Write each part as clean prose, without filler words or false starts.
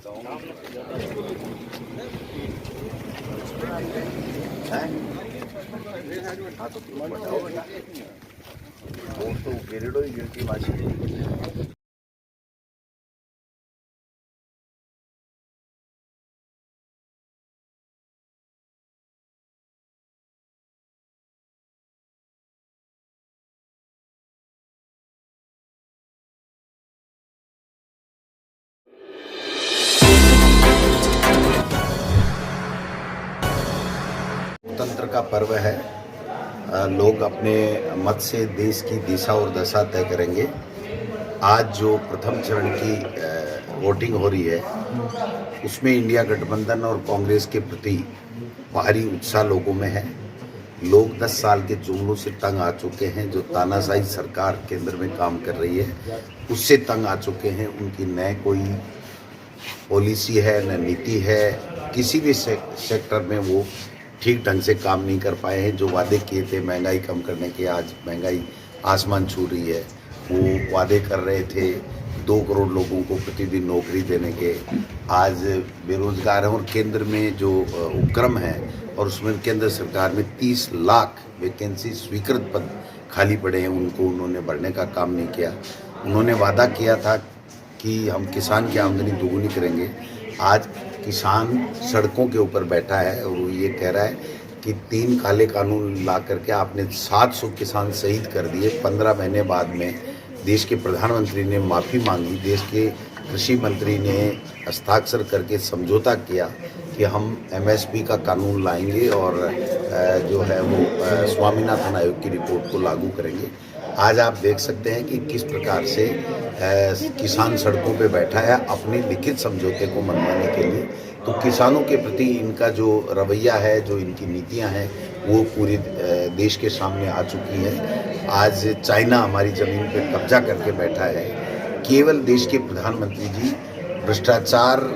तो गिरडो ही गिरती माशी तंत्र का पर्व है। लोग अपने मत से देश की दिशा और दशा तय करेंगे। आज जो प्रथम चरण की वोटिंग हो रही है उसमें इंडिया गठबंधन और कांग्रेस के प्रति भारी उत्साह लोगों में है। लोग 10 साल के जुमलों से तंग आ चुके हैं। जो तानाशाही सरकार केंद्र में काम कर रही है उससे तंग आ चुके हैं। उनकी न कोई पॉलिसी है न नीति है। किसी भी सेक्टर में वो ठीक ढंग से काम नहीं कर पाए हैं। जो वादे किए थे महंगाई कम करने के, आज महंगाई आसमान छू रही है। वो वादे कर रहे थे 2 करोड़ लोगों को प्रतिदिन नौकरी देने के, आज बेरोजगार हैं। और केंद्र में जो उपक्रम है और उसमें केंद्र सरकार में 30 लाख वैकेंसी स्वीकृत पद खाली पड़े हैं, उनको उन्होंने भरने का काम नहीं किया। उन्होंने वादा किया था कि हम किसान की आमदनी दोगुनी करेंगे। आज किसान सड़कों के ऊपर बैठा है और वो ये कह रहा है कि 3 काले कानून ला करके आपने 700 किसान शहीद कर दिए। 15 महीने बाद में देश के प्रधानमंत्री ने माफ़ी मांगी। देश के कृषि मंत्री ने हस्ताक्षर करके समझौता किया कि हम MSP का कानून लाएंगे और जो है वो स्वामीनाथन आयोग की रिपोर्ट को लागू करेंगे। आज आप देख सकते हैं कि किस प्रकार से किसान सड़कों पे बैठा है अपने लिखित समझौते को मनवाने के लिए। तो किसानों के प्रति इनका जो रवैया है, जो इनकी नीतियां हैं, वो पूरी देश के सामने आ चुकी है। आज चाइना हमारी ज़मीन पे कब्जा करके बैठा है। केवल देश के प्रधानमंत्री जी भ्रष्टाचार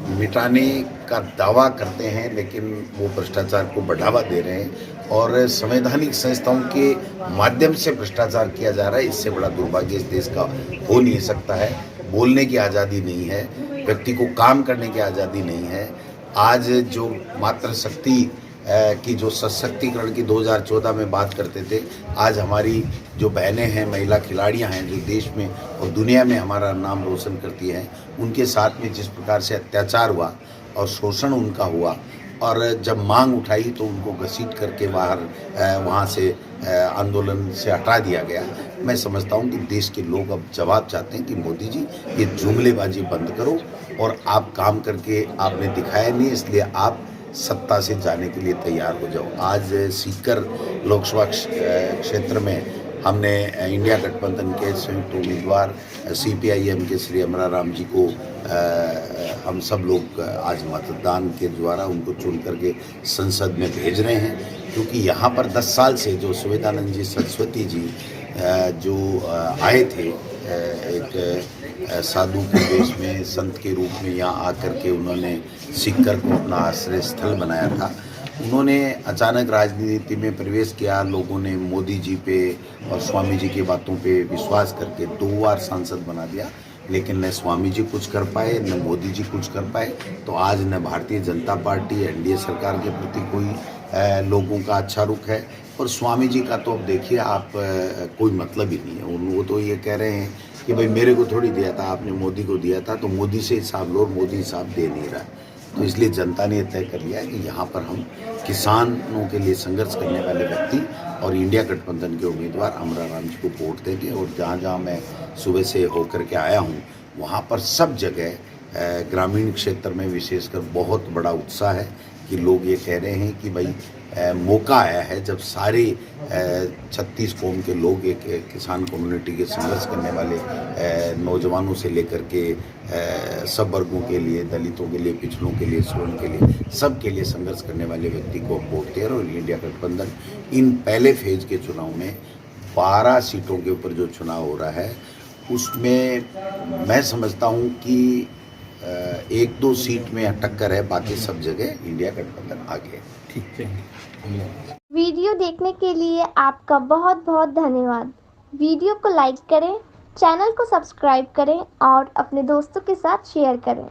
मिटाने का दावा करते हैं, लेकिन वो भ्रष्टाचार को बढ़ावा दे रहे हैं और संवैधानिक संस्थाओं के माध्यम से भ्रष्टाचार किया जा रहा है। इससे बड़ा दुर्भाग्य इस देश का हो नहीं सकता है। बोलने की आज़ादी नहीं है, व्यक्ति को काम करने की आज़ादी नहीं है। आज जो मातृ शक्ति की जो सशक्तिकरण की 2014 में बात करते थे, आज हमारी जो बहनें हैं, महिला खिलाड़ियां हैं, जो देश में और दुनिया में हमारा नाम रोशन करती हैं, उनके साथ में जिस प्रकार से अत्याचार हुआ और शोषण उनका हुआ और जब मांग उठाई तो उनको घसीट करके बाहर वहाँ से आंदोलन से हटा दिया गया। मैं समझता हूँ कि देश के लोग अब जवाब चाहते हैं कि मोदी जी ये जुमलेबाजी बंद करो और आप काम करके आपने दिखाया नहीं, इसलिए आप सत्ता से जाने के लिए तैयार हो जाओ। आज सीकर लोकसभा क्षेत्र में हमने इंडिया गठबंधन के संयुक्त उम्मीदवार CPIM के श्री अमरा राम जी को हम सब लोग आज मतदान के द्वारा उनको चुन करके संसद में भेज रहे हैं, क्योंकि यहाँ पर 10 साल से जो सुविधानंद जी सरस्वती जी जो आए थे एक साधु के वेश में, संत के रूप में यहाँ आकर के उन्होंने सीकर को अपना आश्रय स्थल बनाया था। उन्होंने अचानक राजनीति में प्रवेश किया। लोगों ने मोदी जी पे और स्वामी जी की बातों पे विश्वास करके 2 बार सांसद बना दिया, लेकिन न स्वामी जी कुछ कर पाए न मोदी जी कुछ कर पाए। तो आज न भारतीय जनता पार्टी NDA सरकार के प्रति कोई लोगों का अच्छा रुख है और स्वामी जी का तो अब देखिए आप कोई मतलब ही नहीं है। वो तो ये कह रहे हैं कि भाई मेरे को थोड़ी दिया था आपने, मोदी को दिया था, तो मोदी से हिसाब लो और मोदी हिसाब दे नहीं रहा। तो इसलिए जनता ने तय कर लिया है कि यहाँ पर हम किसानों के लिए संघर्ष करने वाले व्यक्ति और इंडिया गठबंधन के उम्मीदवार अमरा राम जी को वोट देंगे। और जहाँ जहाँ मैं सुबह से होकर के आया हूँ वहाँ पर सब जगह ग्रामीण क्षेत्र में विशेषकर बहुत बड़ा उत्साह है कि लोग ये कह रहे हैं कि भाई मौका आया है जब सारे 36 कौम के लोग एक किसान कम्युनिटी के संघर्ष करने वाले नौजवानों से लेकर के सब वर्गों के लिए, दलितों के लिए, पिछड़ों के लिए, सवर्ण के लिए, सब के लिए संघर्ष करने वाले व्यक्ति को वोट दे रहे। और इंडिया गठबंधन इन पहले फेज के चुनाव में 12 सीटों के ऊपर जो चुनाव हो रहा है उसमें मैं समझता हूँ कि 1-2 सीट में टक्कर है, बाकी सब जगह इंडिया गठबंधन आगे है। ठीक है। वीडियो देखने के लिए आपका बहुत बहुत धन्यवाद। वीडियो को लाइक करें, चैनल को सब्सक्राइब करें और अपने दोस्तों के साथ शेयर करें।